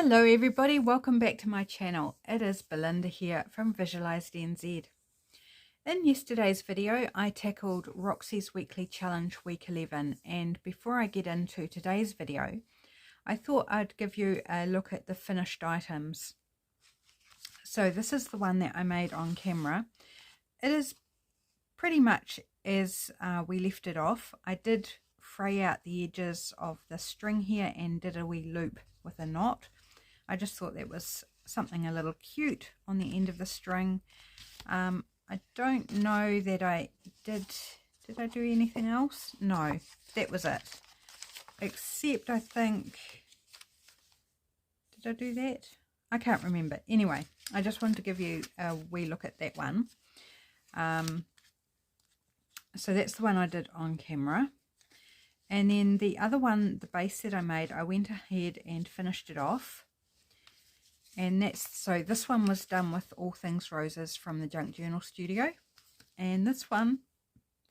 Hello everybody, welcome back to my channel. It is Belinda here from Visualized NZ. In yesterday's video I tackled Roxy's weekly challenge week 11, and before I get into today's video I thought I'd give you a look at the finished items. So this is the one that I made on camera. It is pretty much as we left it off. I did fray out the edges of the string here and did a wee loop with a knot. I just thought that was something a little cute on the end of the string. I don't know that I did I do anything else? No, that was it. Except I think, did I do that? I can't remember. Anyway, I just wanted to give you a wee look at that one. So that's the one I did on camera. And then the other one, the base that I made, I went ahead and finished it off. And so this one was done with All Things Roses from the Junk Journal Studio. And this one,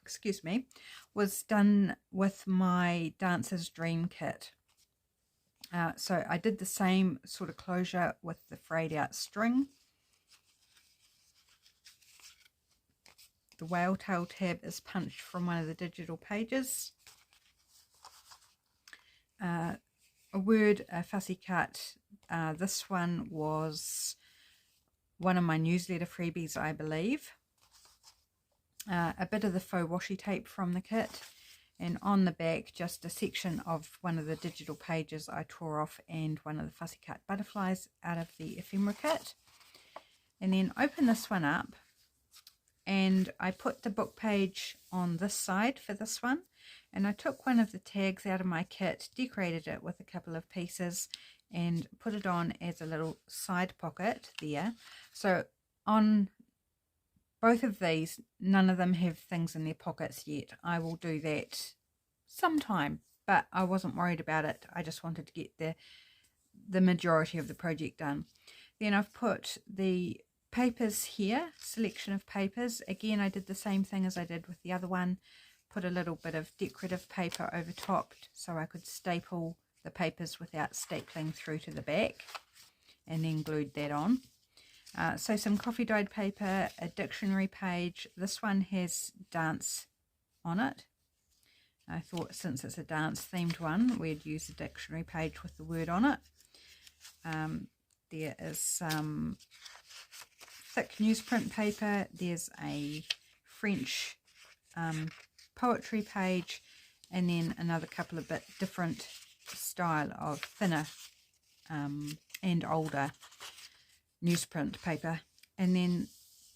excuse me, was done with my Dancer's Dream kit. So I did the same sort of closure with the frayed out string. The whale tail tab is punched from one of the digital pages. A word, a fussy cut. This one was one of my newsletter freebies, I believe. A bit of the faux washi tape from the kit, and on the back just a section of one of the digital pages I tore off and one of the fussy cut butterflies out of the ephemera kit. And then open this one up, and I put the book page on this side for this one, and I took one of the tags out of my kit, decorated it with a couple of pieces and put it on as a little side pocket there. So on both of these, none of them have things in their pockets yet. I will do that sometime, but I wasn't worried about it. I just wanted to get the majority of the project done. Then I've put the papers here, selection of papers. Again, I did the same thing as I did with the other one. Put a little bit of decorative paper over top so I could staple the papers without stapling through to the back, and then glued that on. So some coffee dyed paper, a dictionary page. This one has dance on it. I thought since it's a dance themed one, we'd use a dictionary page with the word on it. There is some thick newsprint paper. There's a French poetry page, and then another couple of bit different style of thinner and older newsprint paper. And then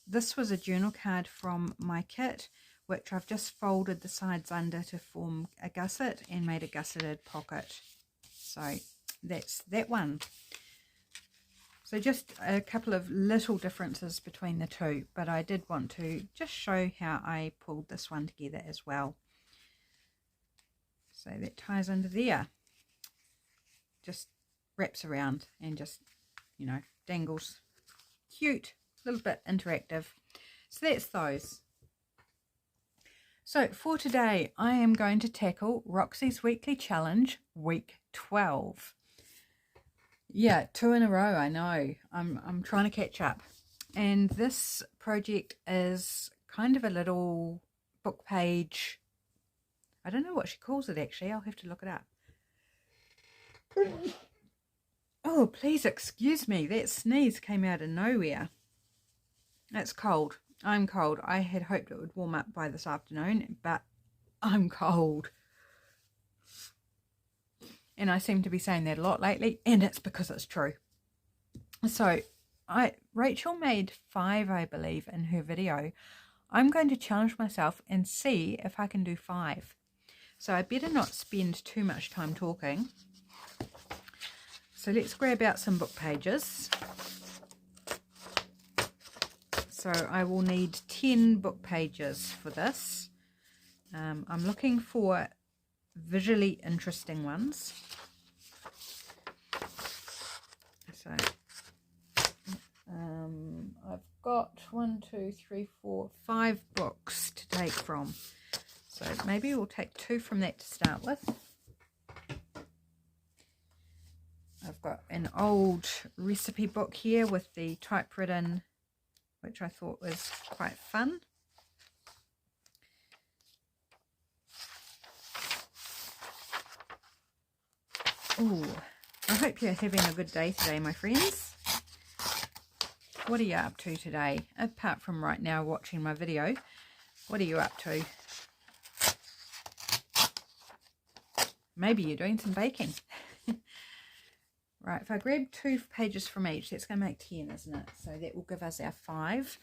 this was a journal card from my kit, which I've just folded the sides under to form a gusset and made a gusseted pocket. So that's that one. So just a couple of little differences between the two, but I did want to just show how I pulled this one together as well. So that ties under there. Just wraps around and just, you know, dangles. Cute, a little bit interactive. So that's those. So for today, I am going to tackle Roxy's weekly challenge, week 12. Yeah, 2 in a row, I know. I'm trying to catch up. And this project is kind of a little book page. I don't know what she calls it actually. I'll have to look it up. Oh, please excuse me. That sneeze came out of nowhere. It's cold. I'm cold. I had hoped it would warm up by this afternoon, but I'm cold. And I seem to be saying that a lot lately, and it's because it's true. So Rachel made 5, I believe, in her video. I'm going to challenge myself and see if I can do 5. So I better not spend too much time talking. So let's grab out some book pages. So I will need 10 book pages for this. I'm looking for visually interesting ones. So I've got 1, 2, 3, 4, 5 books to take from. So maybe we'll take 2 from that to start with. I've I've got an old recipe book here with the typewritten, which I thought was quite fun. Oh, I hope you're having a good day today, my friends. What are you up to today? Apart from right now watching my video, what are you up to? Maybe you're doing some baking. Right, if I grab 2 pages from each, that's going to make 10, isn't it? So that will give us our 5.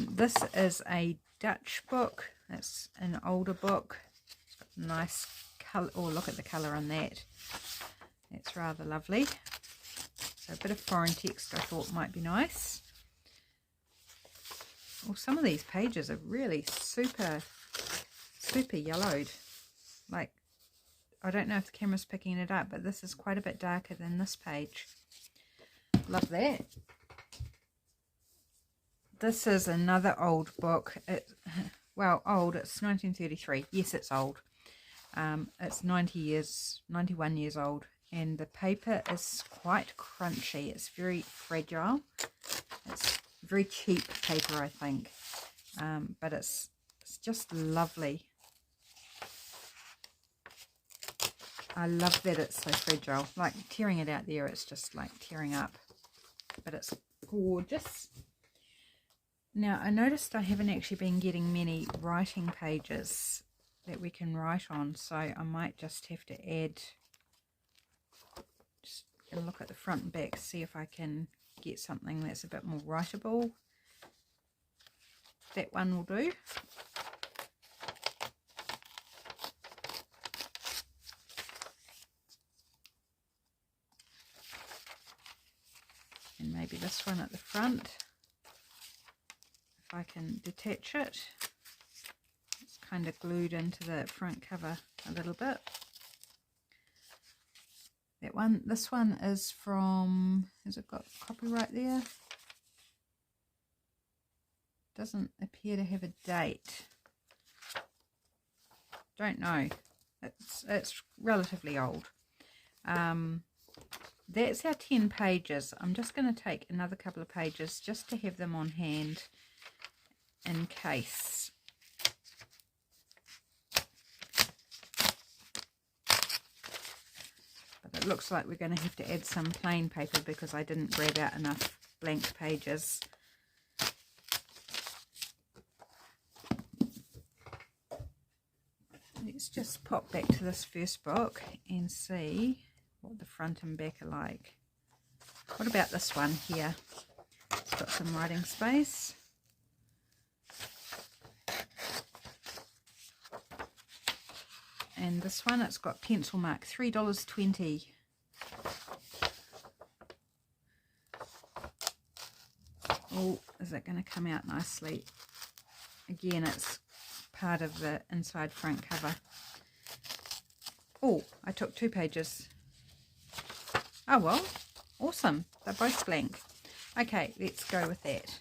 This is a Dutch book. It's an older book. It's got a nice colour. Oh, look at the colour on that. That's rather lovely. So a bit of foreign text I thought might be nice. Well, some of these pages are really super yellowed. Like, I don't know if the camera's picking it up, but this is quite a bit darker than this page. Love that. This is another old book. Well, old. It's 1933. Yes, it's old. It's 91 years old, and the paper is quite crunchy. It's very fragile. It's very cheap paper, I think, but it's just lovely. I love that it's so fragile. Like tearing it out there, it's just like tearing up. But it's gorgeous. Now, I noticed I haven't actually been getting many writing pages that we can write on. So I might just have to add, just look at the front and back, see if I can get something that's a bit more writable. That one will do. And maybe this one at the front, if I can detach it. It's kind of glued into the front cover a little bit. That one, this one is from, has it got copyright there? Doesn't appear to have a date. Don't know. It's relatively old. That's our 10 pages. I'm just going to take another couple of pages just to have them on hand in case. But it looks like we're going to have to add some plain paper because I didn't grab out enough blank pages. Let's just pop back to this first book and see what the front and back are like. What about this one here? It's got some writing space. And this one, it's got pencil mark, $3.20. Oh, is it going to come out nicely? Again, it's part of the inside front cover. Oh, I took 2 pages. Oh well, awesome. They're both blank. Okay, let's go with that.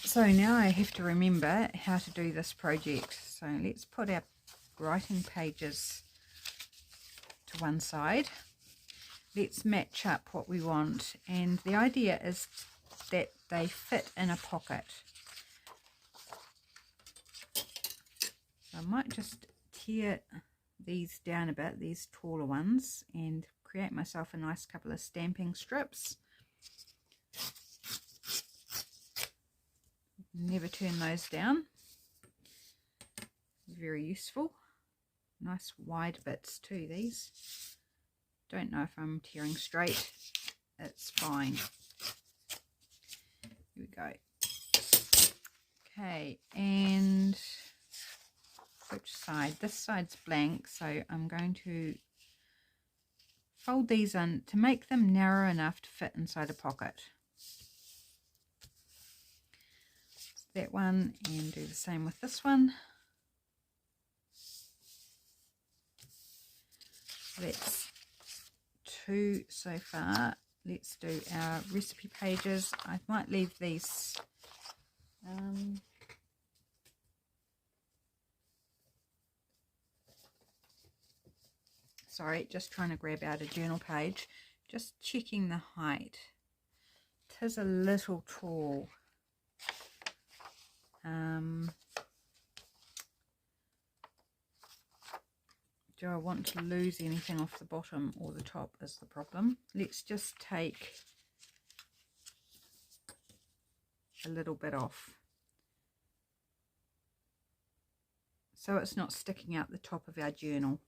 So now I have to remember how to do this project. So let's put our writing pages to one side. Let's match up what we want. And the idea is that they fit in a pocket. So I might just tear these down a bit, these taller ones, and create myself a nice couple of stamping strips. Never turn those down. Very useful. Nice wide bits too, these. Don't know if I'm tearing straight. It's fine. Here we go. Okay, and which side? This side's blank, so I'm going to fold these in to make them narrow enough to fit inside a pocket. That one, and do the same with this one. That's 2 so far. Let's do our recipe pages. I might leave these sorry, just trying to grab out a journal page, just checking the height. It is a little tall. Do I want to lose anything off the bottom or the top is the problem. Let's just take a little bit off, so it's not sticking out the top of our journal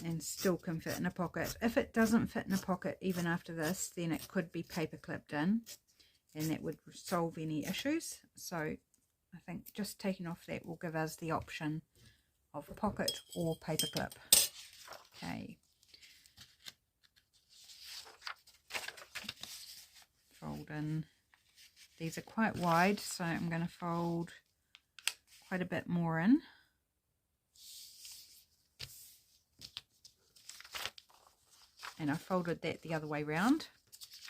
and still can fit in a pocket. If it doesn't fit in a pocket even after this, then it could be paper clipped in, and that would solve any issues. So I think just taking off that will give us the option of pocket or paper clip. Okay, fold in. These are quite wide, so I'm going to fold quite a bit more in. And I folded that the other way round,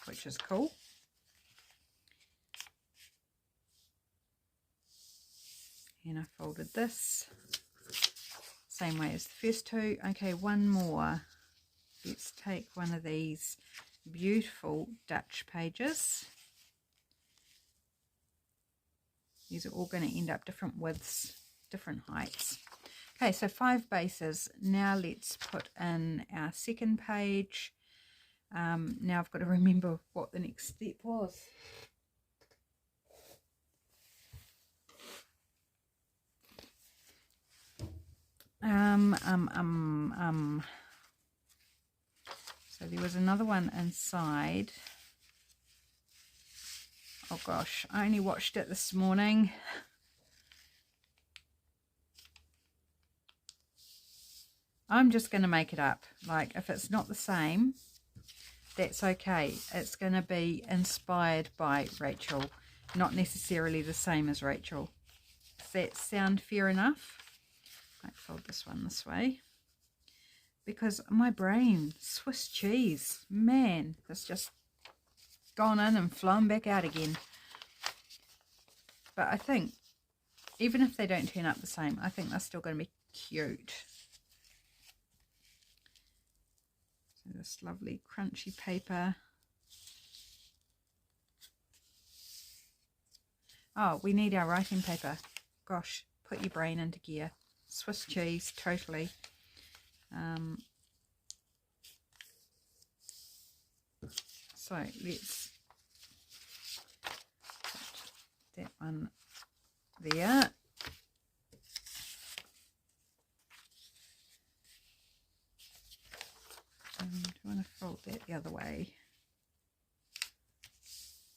which is cool. And I folded this same way as the first two. Okay, one more. Let's take one of these beautiful Dutch pages. These are all going to end up different widths, different heights. Okay, so 5 bases. Now let's put in our second page. Now I've got to remember what the next step was. So there was another one inside. Oh gosh, I only watched it this morning. I'm just going to make it up. Like, if it's not the same, that's okay. It's going to be inspired by Rachel, not necessarily the same as Rachel. Does that sound fair enough? I might fold this one this way, because my brain, Swiss cheese, man, it's just gone in and flown back out again. But I think even if they don't turn up the same, I think they're still going to be cute. So this lovely crunchy paper. Oh, we need our writing paper. Gosh, put your brain into gear. Swiss cheese, totally. So let's put that one there. Do you want to fold that the other way?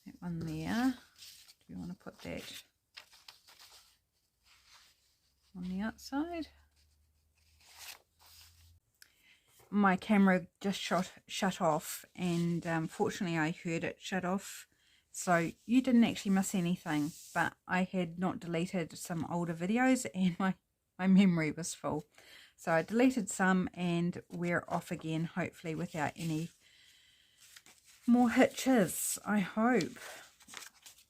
That one there. Do you want to put that on the outside? My camera just shut off, and fortunately I heard it shut off, so you didn't actually miss anything. But I had not deleted some older videos, and my memory was full, so I deleted some, and we're off again, hopefully without any more hitches, I hope.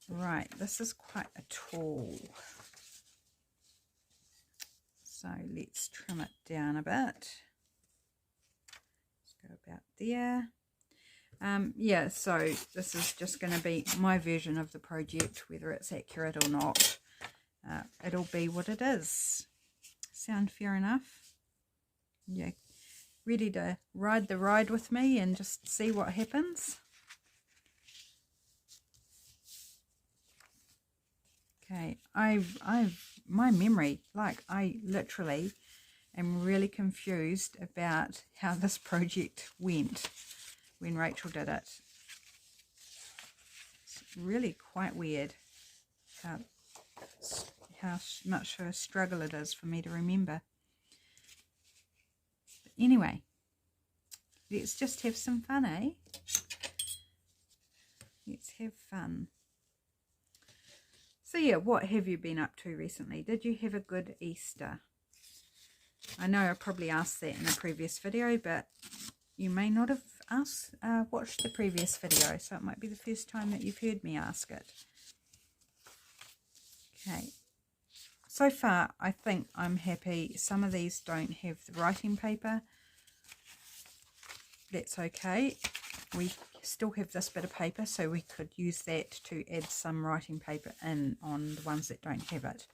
Right, this is quite a tall, so let's trim it down a bit. About there. Yeah, so this is just going to be my version of the project, whether it's accurate or not. It'll be what it is. Sound fair enough? Yeah, ready to ride the ride with me and just see what happens? Okay, my memory, like, I literally am really confused about how this project went when Rachel did it. It's really quite weird how much of a struggle it is for me to remember. But anyway, let's just have some fun, eh? Let's have fun. So yeah, what have you been up to recently? Did you have a good Easter? I know I probably asked that in a previous video, but you may not have watched the previous video, so it might be the first time that you've heard me ask it. Okay, so far I think I'm happy. Some of these don't have the writing paper, that's okay. We still have this bit of paper, so we could use that to add some writing paper in on the ones that don't have it,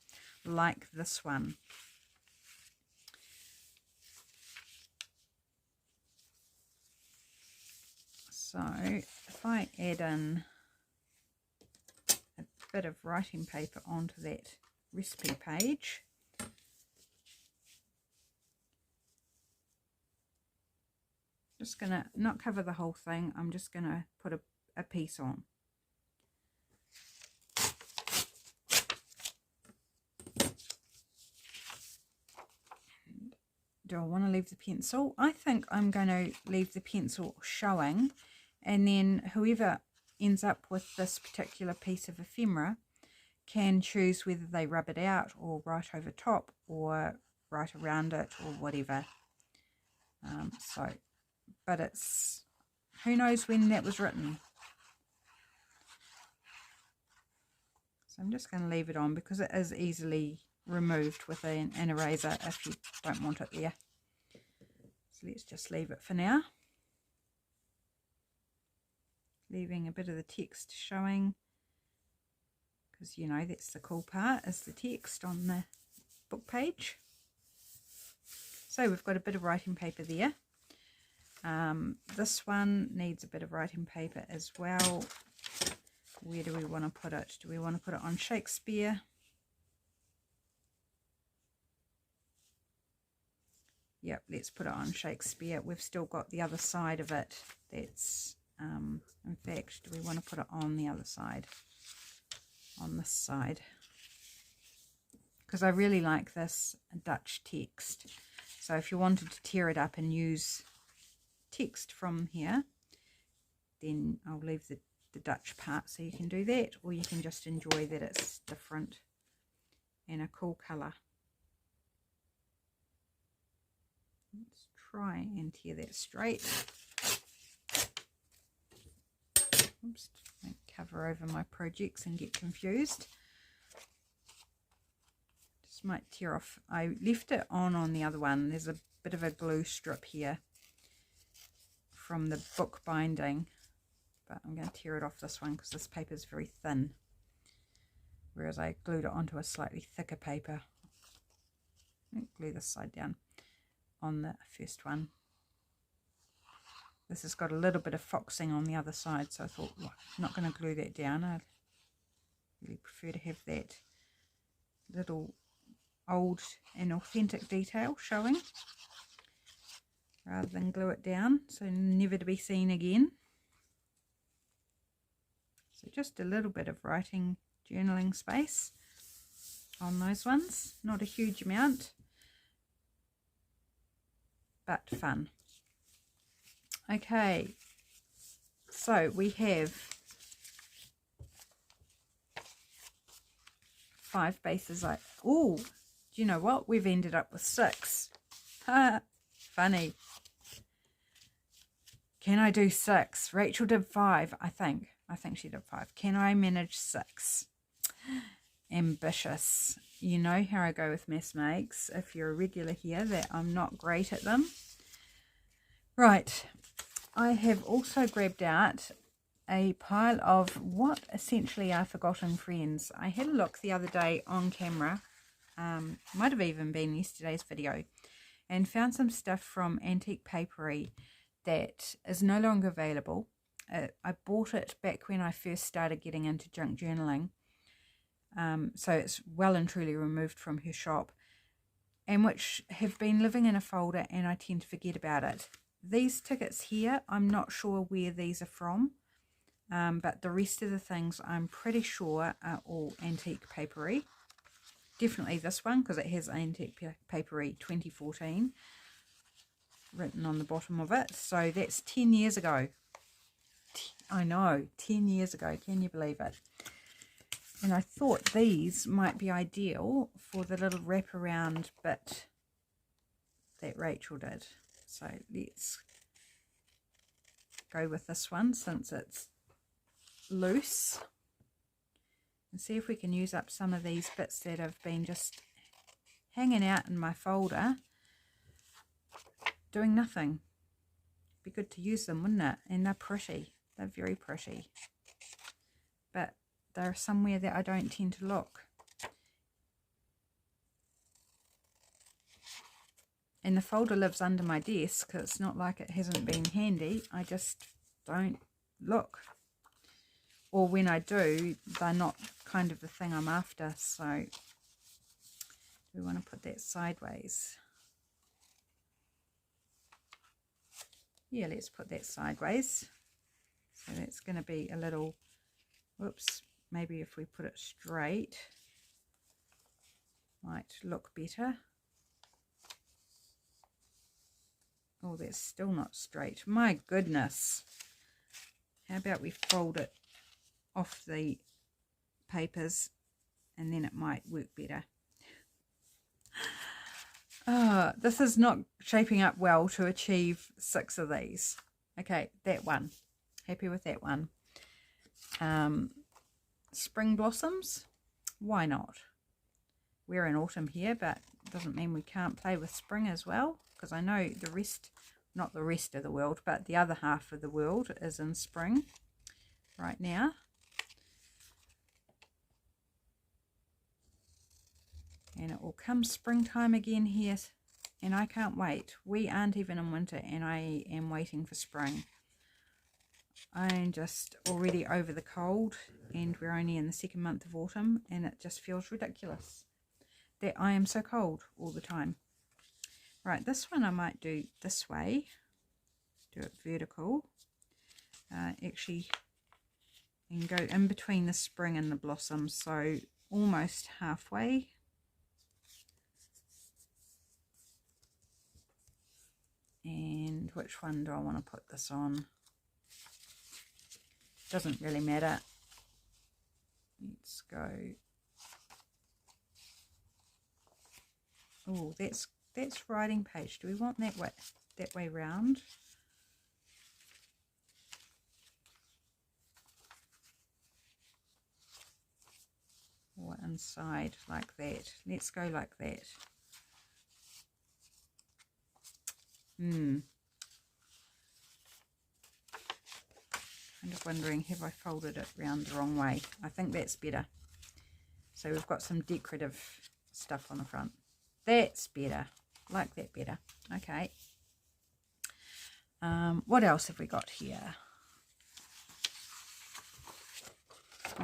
like this one. So if I add in a bit of writing paper onto that recipe page, just going to not cover the whole thing, I'm just going to put a piece on. Do I want to leave the pencil? I think I'm going to leave the pencil showing, and then whoever ends up with this particular piece of ephemera can choose whether they rub it out or write over top or write around it or whatever. But it's, who knows when that was written. So I'm just going to leave it on because it is easily removed with an eraser if you don't want it there. So let's just leave it for now. Leaving a bit of the text showing, because you know that's the cool part, is the text on the book page. So we've got a bit of writing paper there. This one needs a bit of writing paper as well. Where do we want to put it? Do we want to put it on Shakespeare? Yep, let's put it on Shakespeare. We've still got the other side of it. That's, in fact, do we want to put it on the other side? On this side. Because I really like this Dutch text. So if you wanted to tear it up and use text from here, then I'll leave the Dutch part so you can do that, or you can just enjoy that it's different and a cool colour. Let's try and tear that straight. Oops, don't cover over my projects and get confused. Just might tear off. I left it on the other one. There's a bit of a glue strip here from the book binding, but I'm going to tear it off this one because this paper is very thin, whereas I glued it onto a slightly thicker paper. Glue this side down on the first one. This has got a little bit of foxing on the other side, so I thought, well, I'm not going to glue that down. I really prefer to have that little old and authentic detail showing rather than glue it down, so never to be seen again. So just a little bit of writing, journaling space on those ones. Not a huge amount, but fun. Okay, so we have 5 bases. Oh, do you know what? We've ended up with 6. Funny. Can I do 6? Rachel did 5, I think. I think she did 5. Can I manage 6? Ambitious. You know how I go with maths makes, if you're a regular here, that I'm not great at them. Right. I have also grabbed out a pile of what essentially are forgotten friends. I had a look the other day on camera, might have even been yesterday's video, and found some stuff from Antique Paperie that is no longer available. I bought it back when I first started getting into junk journaling, so it's well and truly removed from her shop, and which have been living in a folder, and I tend to forget about it. These tickets here, I'm not sure where these are from, but the rest of the things I'm pretty sure are all Antique Paperie. Definitely this one, because it has Antique Paperie 2014 written on the bottom of it. So that's 10 years ago. I know, 10 years ago. Can you believe it? And I thought these might be ideal for the little wraparound bit that Rachel did. So let's go with this one since it's loose, and see if we can use up some of these bits that have been just hanging out in my folder doing nothing. Be good to use them, wouldn't it? And they're pretty. They're very pretty. But they're somewhere that I don't tend to look. And the folder lives under my desk. It's not like it hasn't been handy. I just don't look. Or when I do, they're not kind of the thing I'm after. So we want to put that sideways. Yeah, let's put that sideways. So that's going to be a little, whoops, maybe if we put it straight, might look better. Oh, that's still not straight. My goodness. How about we fold it off the papers and then it might work better. This is not shaping up well to achieve 6 of these. Okay, that one. Happy with that one. Spring blossoms. Why not? We're in autumn here, but it doesn't mean we can't play with spring as well. Because I know the rest, not the rest of the world, but the other half of the world is in spring right now. And it will come springtime again here, and I can't wait. We aren't even in winter, and I am waiting for spring. I'm just already over the cold, and we're only in the 2nd month of autumn, and it just feels ridiculous that I am so cold all the time. Right, this one I might do this way, do it vertical, actually, and go in between the spring and the blossom, so almost halfway. And which one do I want to put this on? Doesn't really matter. Let's go. Oh, that's writing page. Do we want that way round? Or inside like that? Let's go like that. Kind of wondering, have I folded it round the wrong way? I think that's better. So we've got some decorative stuff on the front. That's better. Like that better. Okay. What else have we got here?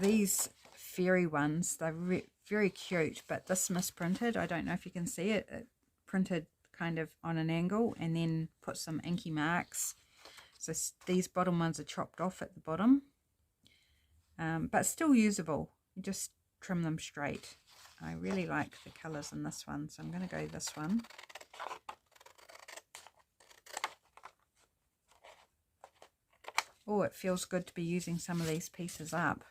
These fairy ones, they're very cute, but this misprinted. I don't know if you can see it. It printed kind of on an angle and then put some inky marks. So these bottom ones are chopped off at the bottom, but still usable. You just trim them straight. I really like the colours in this one, so I'm going to go this one. Oh, it feels good to be using some of these pieces up.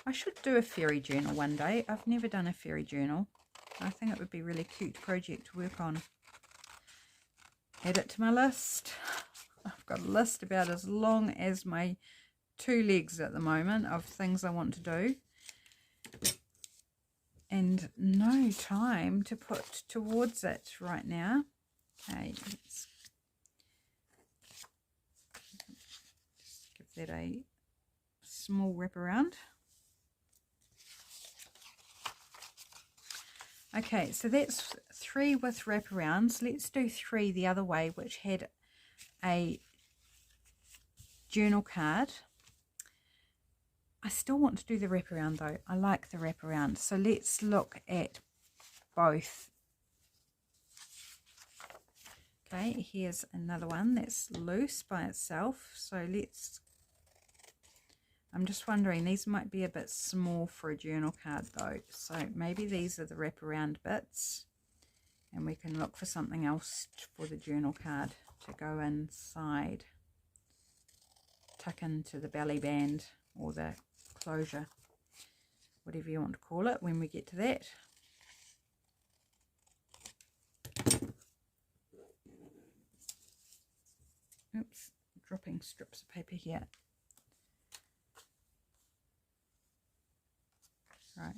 I should do a fairy journal one day. I've never done a fairy journal. I think it would be a really cute project to work on. Add it to my list. I've got a list about as long as my 2 legs at the moment of things I want to do. And no time to put towards it right now. Okay, let's just give that a small wrap around. Okay, so that's 3 with wraparounds. Let's do 3 the other way, which had a journal card. I still want to do the wraparound though. I like the wraparound. So let's look at both. Okay, here's another one that's loose by itself. So I'm just wondering, these might be a bit small for a journal card though. So maybe these are the wraparound bits. And we can look for something else for the journal card to go inside. Tuck into the belly band or the closure, whatever you want to call it when we get to that. Oops, dropping strips of paper here. Right,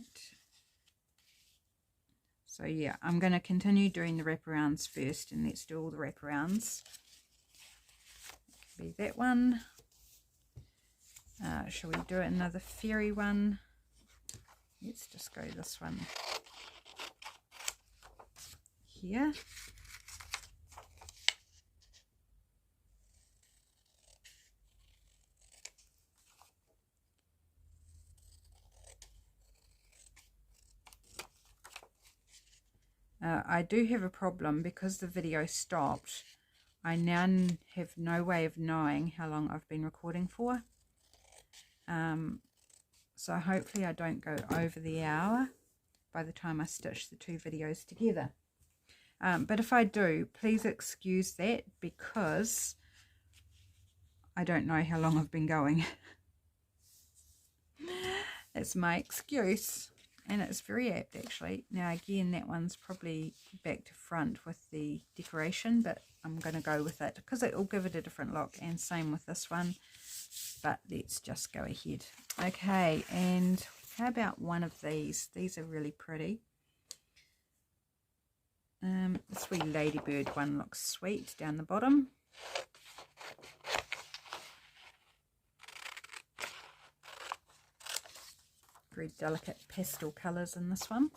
So yeah, I'm going to continue doing the wraparounds first, and let's do all the wraparounds. It could be that one. Shall we do another fairy one? Let's just go this one here. I do have a problem because the video stopped. I now have no way of knowing how long I've been recording for. So hopefully I don't go over the hour by the time I stitch the two videos together. But if I do, please excuse that because I don't know how long I've been going. That's my excuse. And it's very apt actually. Now again, that one's probably back to front with the decoration, but I'm going to go with it because it will give it a different look, and same with this one. But let's just go ahead. Okay, and how about one of these? These are really pretty. This wee ladybird one looks sweet down the bottom. Very delicate pastel colours in this one.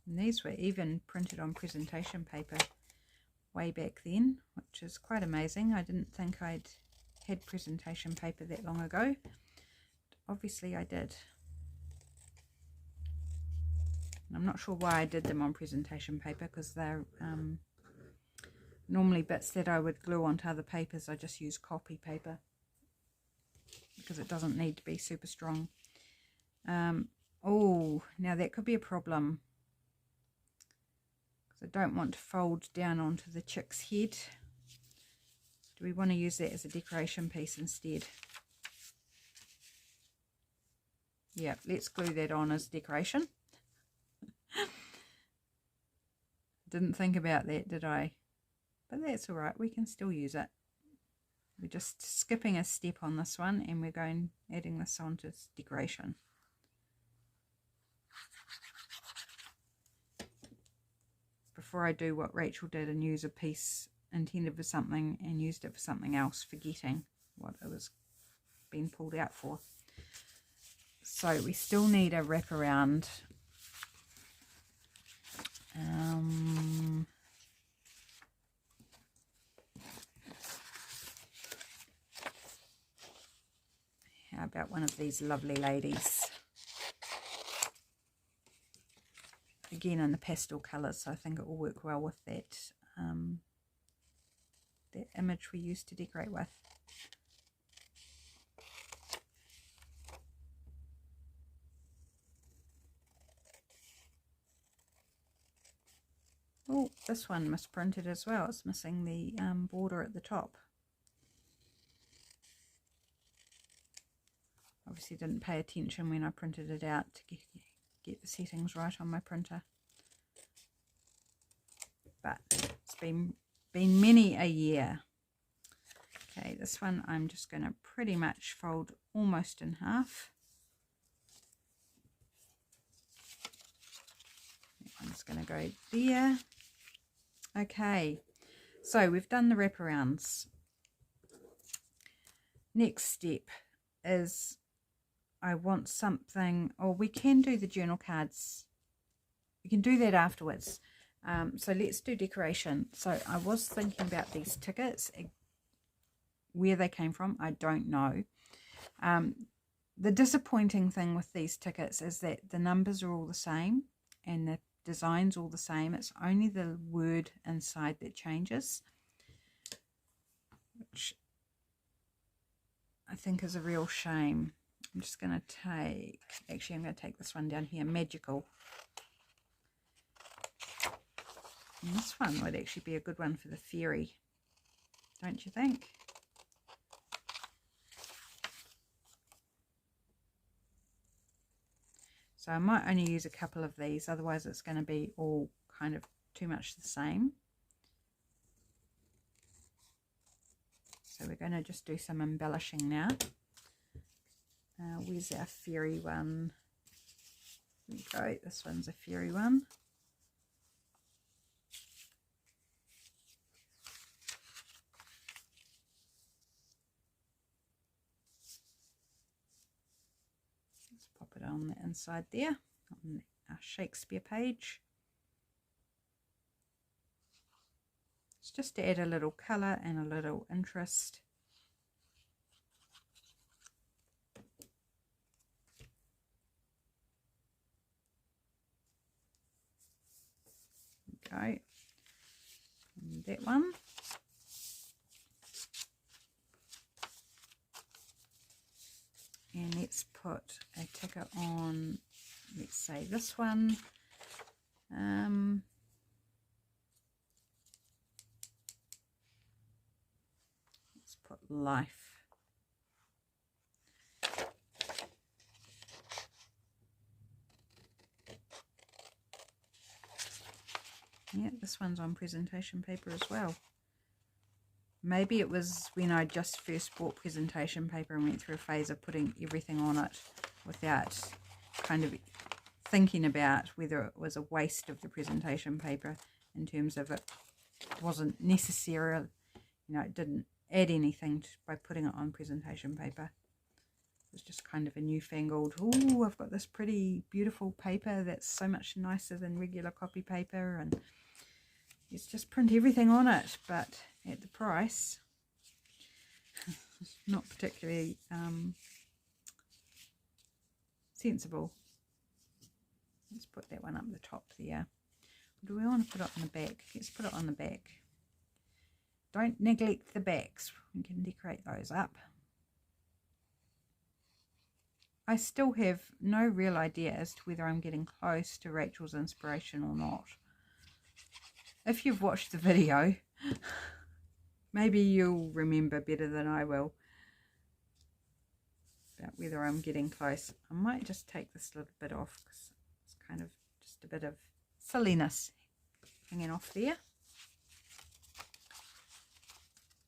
And these were even printed on presentation paper way back then, which is quite amazing. I didn't think I'd had presentation paper that long ago. Obviously I did. And I'm not sure why I did them on presentation paper, because they're normally bits that I would glue onto other papers. I just use copy paper because it doesn't need to be super strong. Oh, now that could be a problem, because I don't want to fold down onto the chick's head. Do we want to use that as a decoration piece instead? Yeah, let's glue that on as decoration. Didn't think about that, did I? But that's all right, we can still use it. We're just skipping a step on this one, and we're adding this on to decoration. Before I do what Rachel did and use a piece intended for something and used it for something else, forgetting what it was being pulled out for. So we still need a wraparound. How about one of these lovely ladies? Again in the pastel colours, so I think it will work well with that that image we used to decorate with. Oh, this one misprinted as well. It's missing the border at the top. Obviously didn't pay attention when I printed it out to get the settings right on my printer. But it's been many a year. Okay, this one I'm just going to pretty much fold almost in half. That one's going to go there. Okay, so we've done the wraparounds. Next step is I want something, or we can do the journal cards. We can do that afterwards. So let's do decoration. So I was thinking about these tickets. Where they came from, I don't know. The disappointing thing with these tickets is that the numbers are all the same and the design's all the same. It's only the word inside that changes, which I think is a real shame. I'm just going to take, actually I'm going to take this one down here, Magical. And this one would actually be a good one for the fairy, don't you think? So I might only use a couple of these, otherwise it's going to be all kind of too much the same. So we're going to just do some embellishing now. Where's our fairy one? There we go, this one's a fairy one. Let's pop it on the inside there, on our Shakespeare page. It's just to add a little colour and a little interest. Go, and that one. And let's put a ticker on, let's say this one. Let's put life. Yeah, this one's on presentation paper as well. Maybe it was when I just first bought presentation paper and went through a phase of putting everything on it without kind of thinking about whether it was a waste of the presentation paper, in terms of it wasn't necessarily, you know, it didn't add anything by putting it on presentation paper. It was just kind of a newfangled, oh, I've got this pretty beautiful paper that's so much nicer than regular copy paper, and let's just print everything on it, but at the price, not particularly sensible. Let's put that one up the top there. Or do we want to put it on the back? Let's put it on the back. Don't neglect the backs. We can decorate those up. I still have no real idea as to whether I'm getting close to Rachel's inspiration or not. If you've watched the video, maybe you'll remember better than I will about whether I'm getting close. I might just take this little bit off because it's kind of just a bit of silliness hanging off there.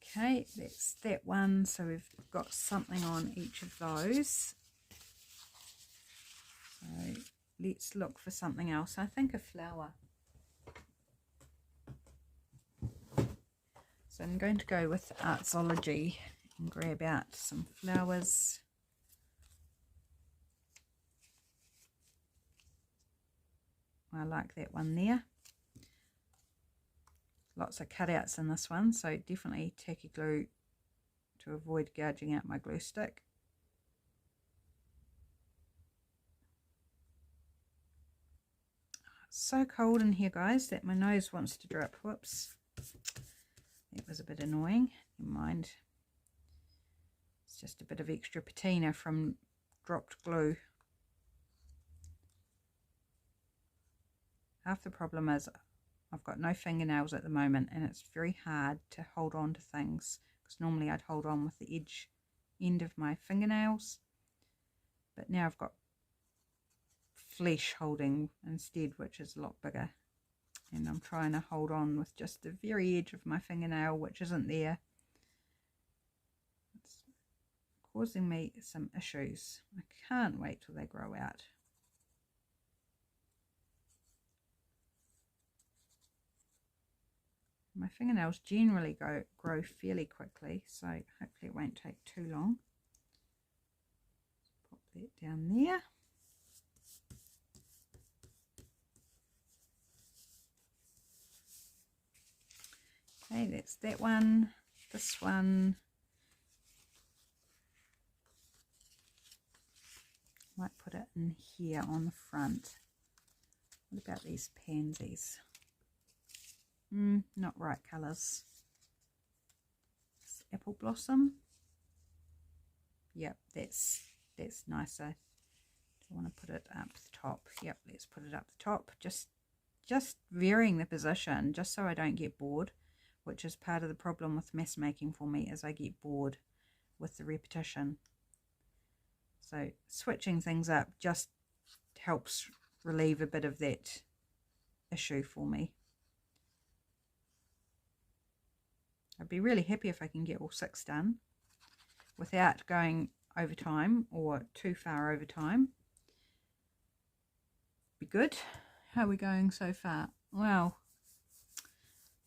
Okay, that's that one. So we've got something on each of those. So let's look for something else. I think a flower. So I'm going to go with Artzology and grab out some flowers. I like that one there. Lots of cutouts in this one, so definitely tacky glue to avoid gouging out my glue stick. It's so cold in here, guys, that my nose wants to drip. Whoops. That was a bit annoying. Never mind. It's just a bit of extra patina from dropped glue. Half the problem is I've got no fingernails at the moment, and it's very hard to hold on to things, because normally I'd hold on with the end of my fingernails, but now I've got flesh holding instead, which is a lot bigger. And I'm trying to hold on with just the very edge of my fingernail, which isn't there. It's causing me some issues. I can't wait till they grow out. My fingernails generally grow fairly quickly, so hopefully it won't take too long. Pop that down there. Okay, that's that one. This one, might put it in here on the front. What about these pansies? Not right colours. It's apple blossom. Yep, that's nicer. Do I want to put it up the top? Yep, let's put it up the top. Just varying the position, just so I don't get bored, which is part of the problem with mass making for me, is I get bored with the repetition. So switching things up just helps relieve a bit of that issue for me. I'd be really happy if I can get all 6 done without going over time or too far over time. Be good. How are we going so far? Well,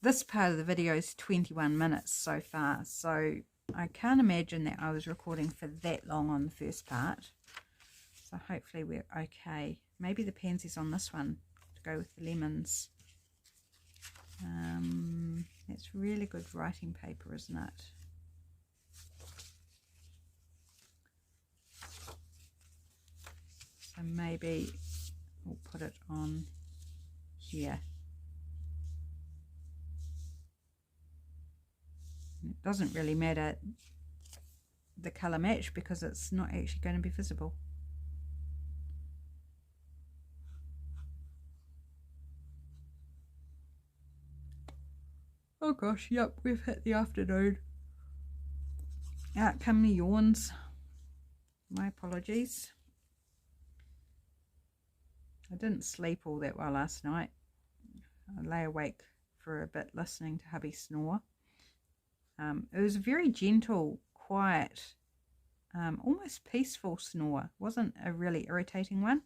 this part of the video is 21 minutes so far, so I can't imagine that I was recording for that long on the first part. So hopefully we're okay. Maybe the pansies on this one to go with the lemons. It's really good writing paper, isn't it? So maybe we'll put it on here. It doesn't really matter the colour match because it's not actually going to be visible. Oh gosh, yep, we've hit the afternoon. Out come the yawns. My apologies. I didn't sleep all that well last night. I lay awake for a bit listening to hubby snore. It was a very gentle, quiet, almost peaceful snore. It wasn't a really irritating one.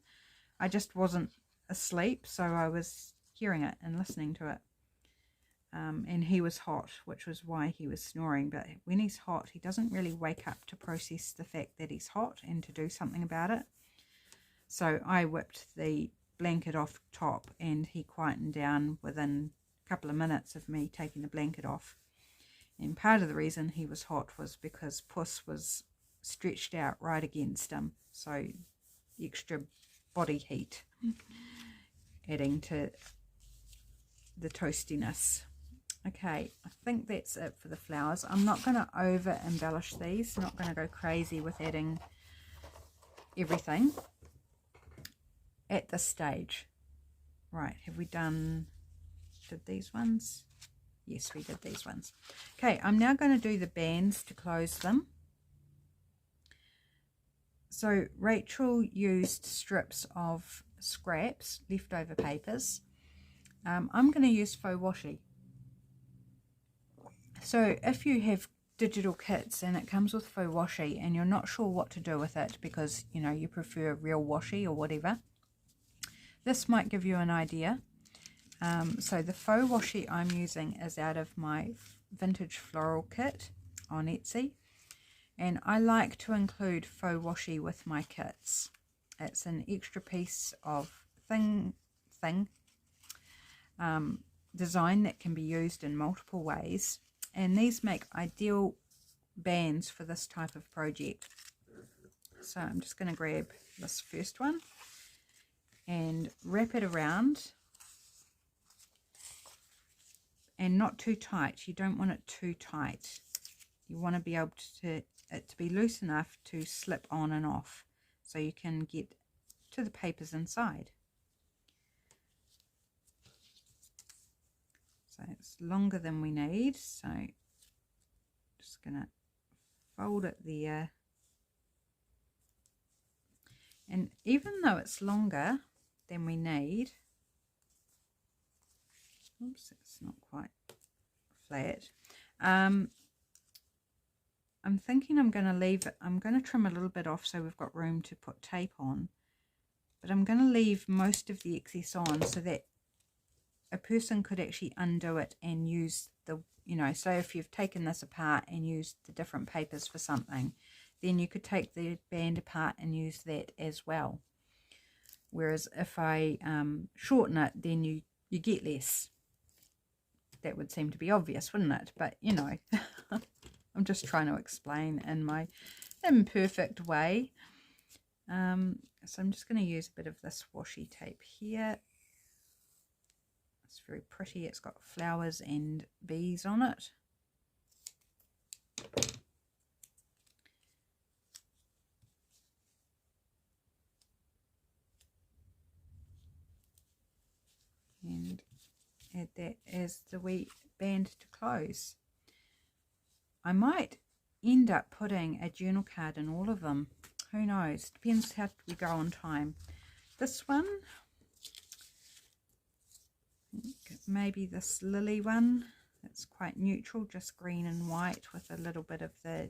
I just wasn't asleep, so I was hearing it and listening to it. And he was hot, which was why he was snoring. But when he's hot, he doesn't really wake up to process the fact that he's hot and to do something about it. So I whipped the blanket off top and he quietened down within a couple of minutes of me taking the blanket off. And part of the reason he was hot was because Puss was stretched out right against him. So extra body heat adding to the toastiness. Okay, I think that's it for the flowers. I'm not going to over embellish these. I'm not going to go crazy with adding everything at this stage. Right, have we did these ones? Yes, we did these ones. Okay, I'm now going to do the bands to close them. So Rachel used strips of scraps, leftover papers. I'm going to use faux washi. So if you have digital kits and it comes with faux washi and you're not sure what to do with it because, you know, you prefer real washi or whatever, this might give you an idea. So the faux washi I'm using is out of my vintage floral kit on Etsy, and I like to include faux washi with my kits. It's an extra piece of design that can be used in multiple ways, and these make ideal bands for this type of project. So I'm just going to grab this first one and wrap it around. And not too tight. You don't want it too tight. You want to be able to it to be loose enough to slip on and off so you can get to the papers inside. So it's longer than we need, so just gonna fold it there. And even though it's longer than we need, oops, it's not quite flat. I'm thinking I'm going to leave it. I'm going to trim a little bit off so we've got room to put tape on. But I'm going to leave most of the excess on so that a person could actually undo it and use the, you know, so if you've taken this apart and used the different papers for something, then you could take the band apart and use that as well. Whereas if I shorten it, then you get less. That would seem to be obvious, wouldn't it? But, you know, I'm just trying to explain in my imperfect way. So I'm just going to use a bit of this washi tape here. It's very pretty. It's got flowers and bees on it. And add that as the wee band to close. I might end up putting a journal card in all of them. Who knows? Depends how we go on time. This one, maybe this lily one. It's quite neutral, just green and white with a little bit of the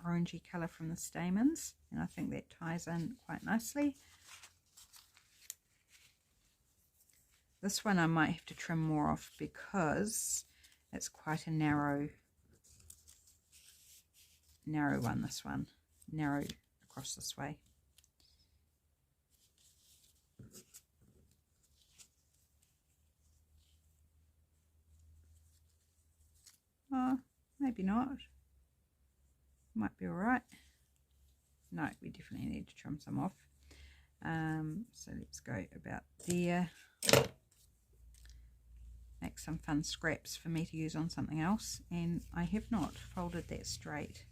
orangey colour from the stamens, and I think that ties in quite nicely. This one I might have to trim more off because it's quite a narrow one, this one. Narrow across this way. Oh, maybe not. Might be alright. No, we definitely need to trim some off. So let's go about there. Make some fun scraps for me to use on something else, and I have not folded that straight.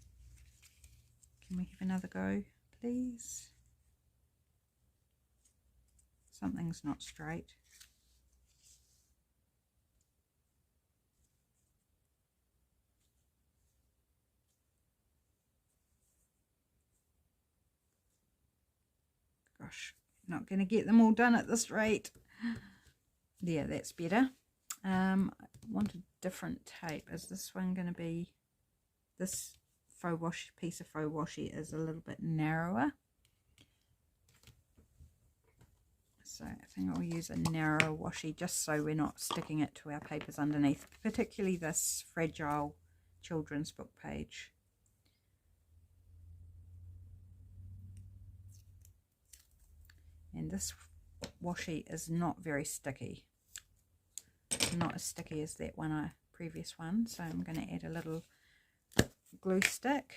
Can we have another go, please? Something's not straight. Gosh, not going to get them all done at this rate. Yeah, that's better. I want a different tape. Is this one going to be, this faux washi, piece of faux washi is a little bit narrower. So I think I'll use a narrow washi just so we're not sticking it to our papers underneath, particularly this fragile children's book page. And this washi is not very sticky. Not as sticky as that one, previous one. So I'm going to add a little glue stick.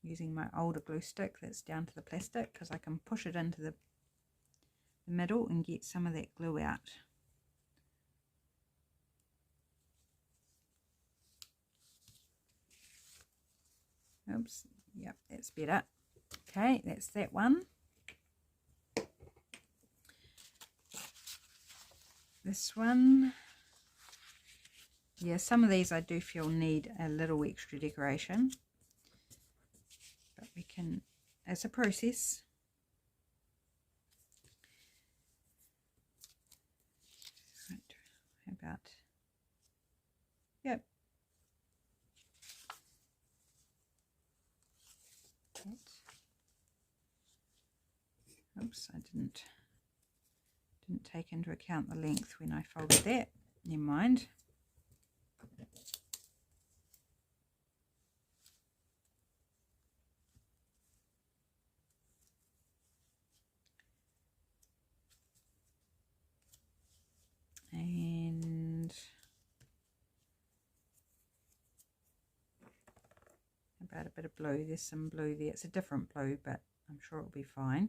Using my older glue stick that's down to the plastic, because I can push it into the middle and get some of that glue out. Oops, yep, that's better. Okay, that's that one. This one, yeah, some of these I do feel need a little extra decoration, but we can, as a process. Right, how about, yep. Oops, I didn't take into account the length when I folded that. Never mind. And about a bit of blue. There's some blue there. It's a different blue, but I'm sure it'll be fine.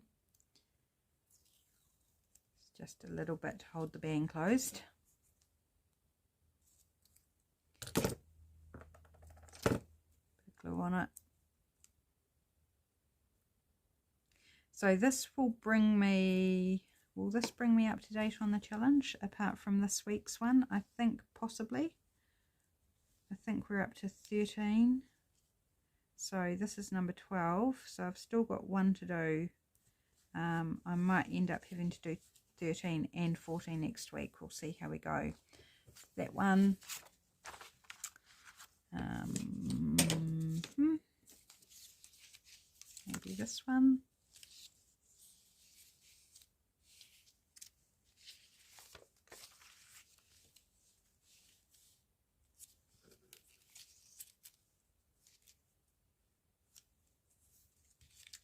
Just a little bit to hold the band closed. Put glue on it. So this will bring me, will this bring me up to date on the challenge apart from this week's one? I think possibly. I think we're up to 13. So this is number 12. So I've still got one to do. I might end up having to do 13 and 14 next week. We'll see how we go. That one. Maybe this one.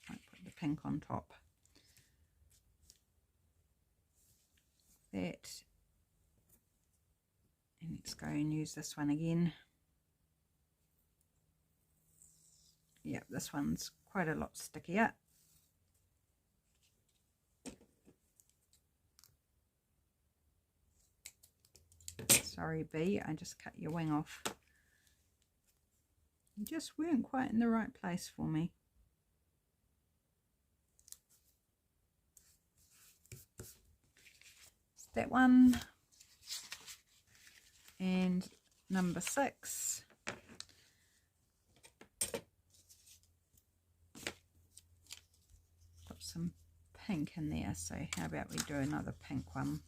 Might put the pink on top. That, and let's go and use this one again. Yep, this one's quite a lot stickier. Sorry bee, I just cut your wing off. You just weren't quite in the right place for me. That one, and number 6. Put some pink in there, so how about we do another pink one?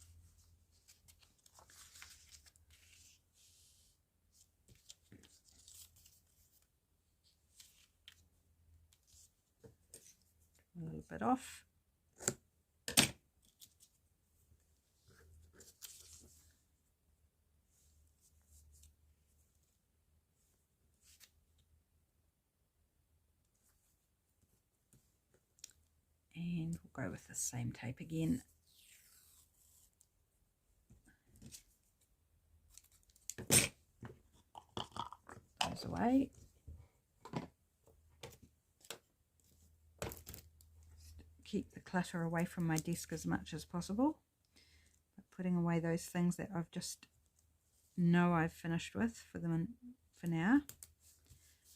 A little bit off. And we'll go with the same tape again. Goes away. Keep the clutter away from my desk as much as possible. Putting away those things that I've just know I've finished with for now.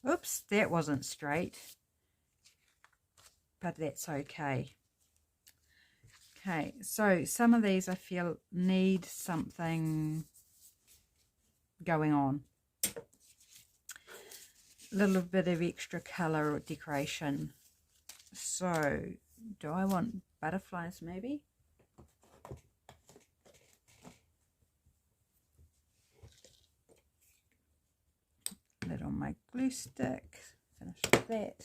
Oops, that wasn't straight. But that's okay. Okay, so some of these I feel need something going on. A little bit of extra colour or decoration. So, do I want butterflies maybe? That on my glue stick. Finish with that.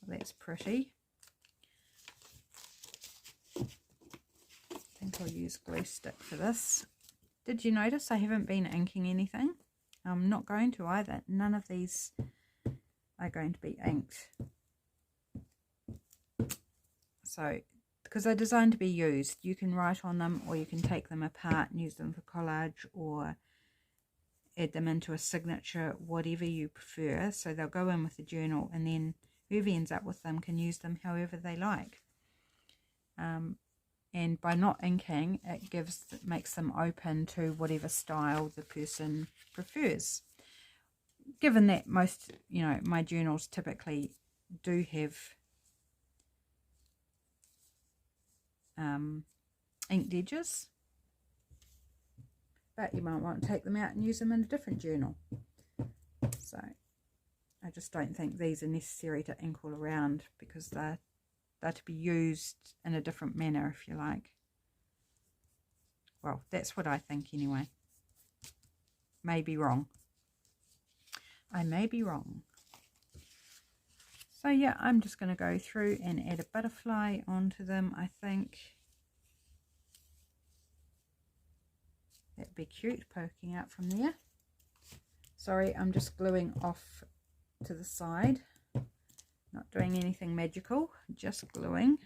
That's pretty. I think I'll use glue stick for this. Did you notice I haven't been inking anything? I'm not going to either. None of these are going to be inked. So, because they're designed to be used, you can write on them, or you can take them apart and use them for collage, or add them into a signature, whatever you prefer. So they'll go in with the journal, and then whoever ends up with them can use them however they like. And by not inking, it makes them open to whatever style the person prefers. Given that most, my journals typically do have inked edges, but you might want to take them out and use them in a different journal. So I just don't think these are necessary to ink all around, because they're to be used in a different manner, if you like. Well, that's what I think anyway. May be wrong. I may be wrong. So yeah, I'm just going to go through and add a butterfly onto them, I think. That'd be cute, poking out from there. Sorry, I'm just gluing off to the side. Not doing anything magical, just gluing.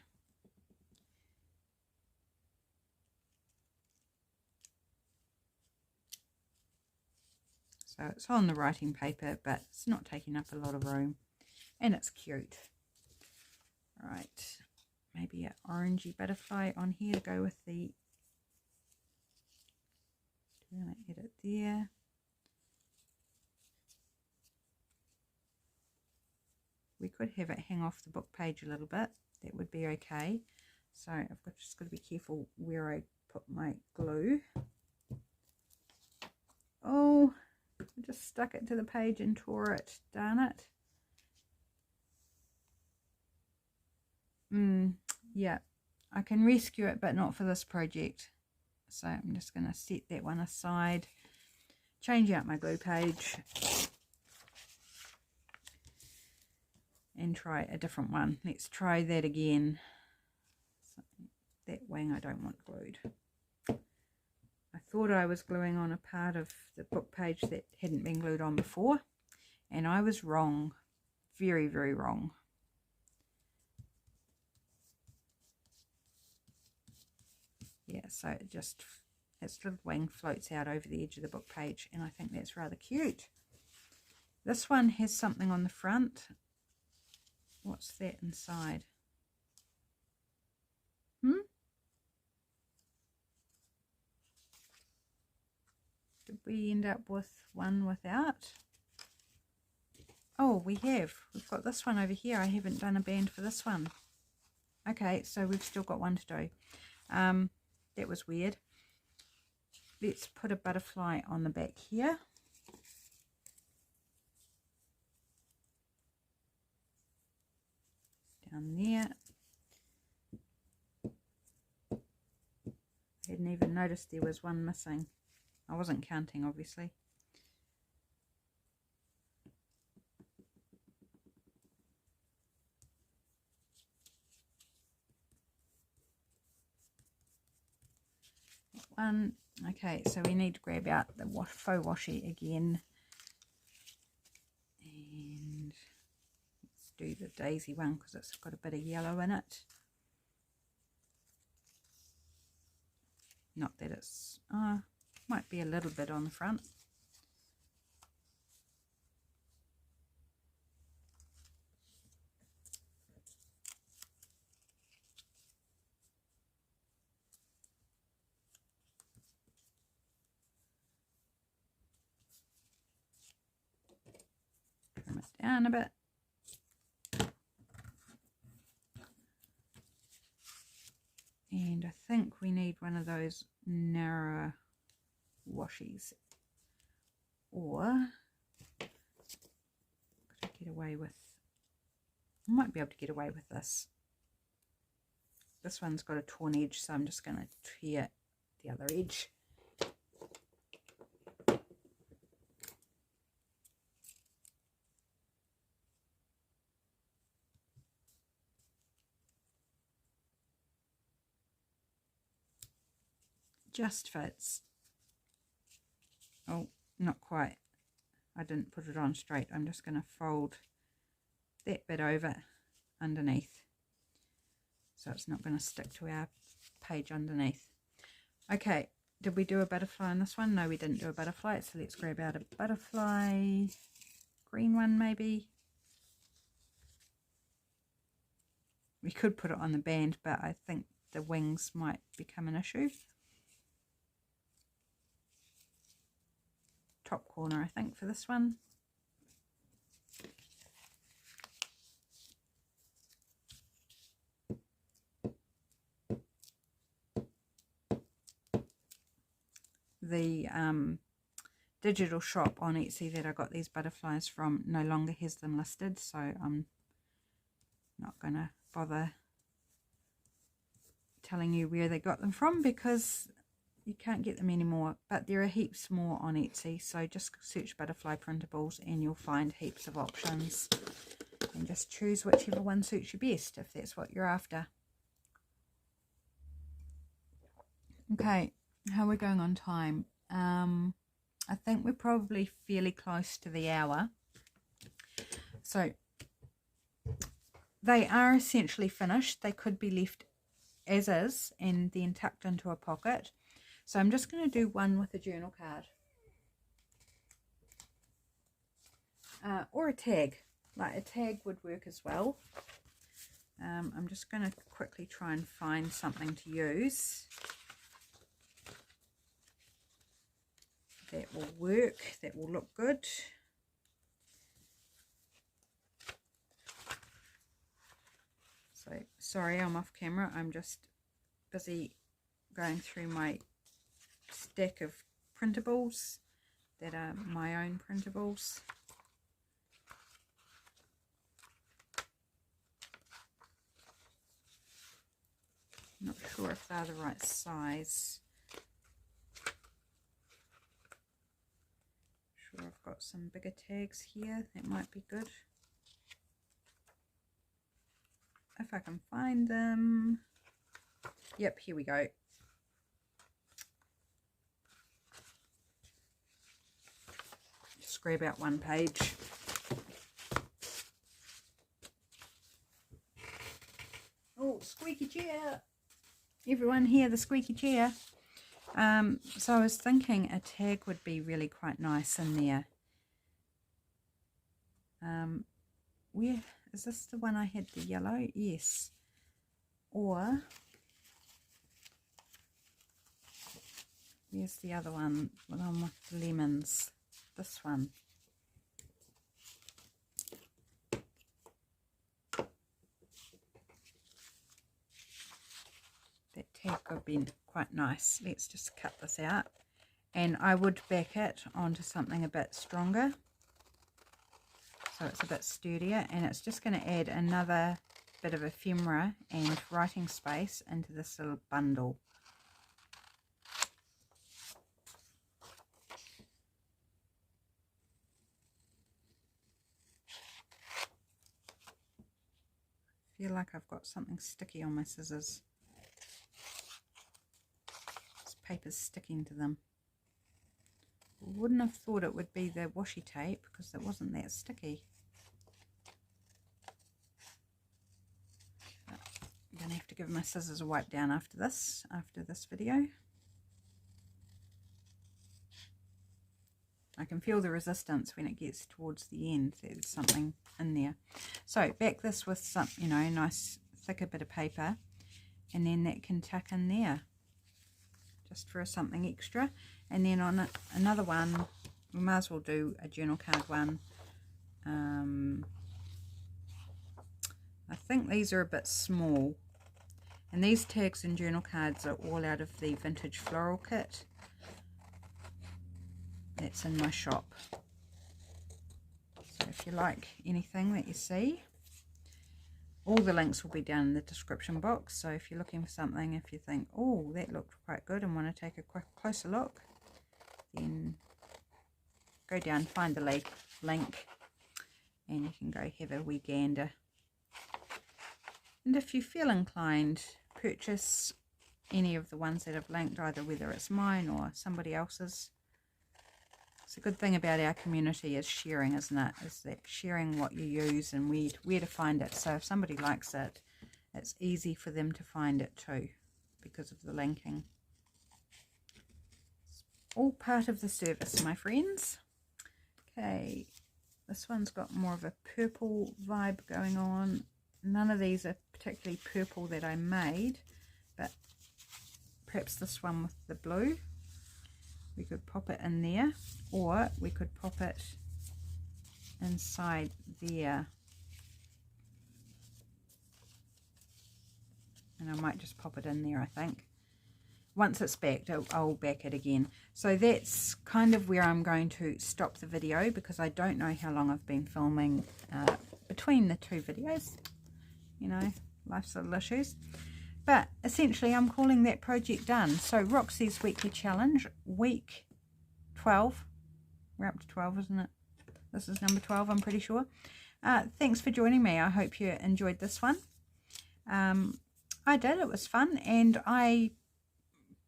So it's on the writing paper, but it's not taking up a lot of room. And it's cute. Right, maybe an orangey butterfly on here to go with the... I'm going to edit there. We could have it hang off the book page a little bit. That would be okay. So I've just got to be careful where I put my glue. Oh, I just stuck it to the page and tore it. Darn it. Yeah, I can rescue it, but not for this project. So I'm just going to set that one aside. Change out my glue page. And try a different one. Let's try that again. So that wing I don't want glued. I thought I was gluing on a part of the book page that hadn't been glued on before, and I was wrong. Very, very wrong. Yeah, so its little wing floats out over the edge of the book page, and I think that's rather cute. This one has something on the front. What's that inside? Did we end up with one without? Oh, we have. We've got this one over here. I haven't done a band for this one. Okay, so we've still got one to do. That was weird. Let's put a butterfly on the back here. down there. I hadn't even noticed there was one missing. I wasn't counting, obviously. One. Okay, so we need to grab out the faux washi again. And let's do the daisy one because it's got a bit of yellow in it. Not that it's, might be a little bit on the front. Trim it down a bit. And I think we need one of those narrower washies, or could I get away with, I might be able to get away with this. This one's got a torn edge, so I'm just going to tear the other edge. Just fits. Oh, not quite. I didn't put it on straight. I'm just going to fold that bit over underneath, so it's not going to stick to our page underneath. Okay, did we do a butterfly on this one? No, we didn't do a butterfly, so let's grab out a butterfly, green one maybe. We could put it on the band, but I think the wings might become an issue. Top corner, I think, for this one. The digital shop on Etsy that I got these butterflies from no longer has them listed, so I'm not going to bother telling you where they got them from because you can't get them anymore. But there are heaps more on Etsy, so just search butterfly printables and you'll find heaps of options, and just choose whichever one suits you best if that's what you're after. Okay, how are we going on time? I think we're probably fairly close to the hour. So they are essentially finished. They could be left as is and then tucked into a pocket. So I'm just going to do one with a journal card. Or a tag. Like a tag would work as well. I'm just going to quickly try and find something to use that will work, that will look good. So sorry, I'm off camera. I'm just busy going through my stack of printables that are my own printables. Not sure if they're the right size. Sure, I've got some bigger tags here that might be good if I can find them. Yep, here we go. Just grab out one page. Oh, squeaky chair. Everyone hear the squeaky chair? So I was thinking a tag would be really quite nice in there. Where is this, the one I had the yellow? Yes. Or where's the other one? The one with the lemons. This one. That tag could be quite nice. Let's just cut this out, and I would back it onto something a bit stronger so it's a bit sturdier, and it's just going to add another bit of ephemera and writing space into this little bundle. I feel like I've got something sticky on my scissors. This paper's sticking to them. Wouldn't have thought it would be the washi tape because it wasn't that sticky. But I'm going to have to give my scissors a wipe down after this video. I can feel the resistance when it gets towards the end. There's something in there. So back this with some, you know, nice thicker bit of paper, and then that can tuck in there just for something extra. And then on another one, we might as well do a journal card one. I think these are a bit small, and these tags and journal cards are all out of the Vintage Floral Kit that's in my shop. So if you like anything that you see, all the links will be down in the description box. So if you're looking for something, if you think, oh, that looked quite good and want to take a quick closer look, then go down, find the link, and you can go have a wee gander. And if you feel inclined, purchase any of the ones that I've linked, either whether it's mine or somebody else's. It's a good thing about our community is sharing, isn't it? Is that sharing what you use and where to find it. So if somebody likes it, it's easy for them to find it too because of the linking. It's all part of the service, my friends. Okay, this one's got more of a purple vibe going on. None of these are particularly purple that I made, but perhaps this one with the blue. We could pop it in there, or we could pop it inside there. And I might just pop it in there, I think. Once it's backed, I'll back it again. So that's kind of where I'm going to stop the video, because I don't know how long I've been filming between the two videos. You know, life's little issues. But essentially, I'm calling that project done. So Roxy's weekly challenge, week 12. We're up to 12, isn't it? This is number 12, I'm pretty sure. Thanks for joining me. I hope you enjoyed this one. I did. It was fun, and I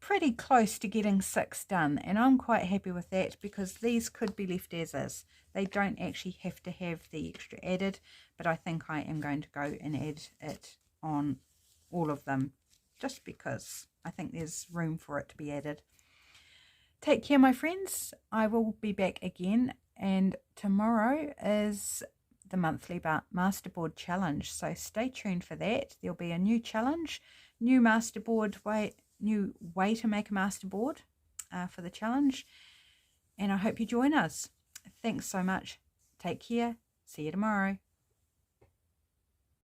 pretty close to getting 6 done, and I'm quite happy with that because these could be left as is. They don't actually have to have the extra added, but I think I am going to go and add it on all of them just because I think there's room for it to be added. Take care, my friends. I will be back again, and tomorrow is the monthly masterboard challenge, so stay tuned for that. There'll be a new challenge, new masterboard new way to make a masterboard for the challenge, and I hope you join us. Thanks so much. Take care. See you tomorrow.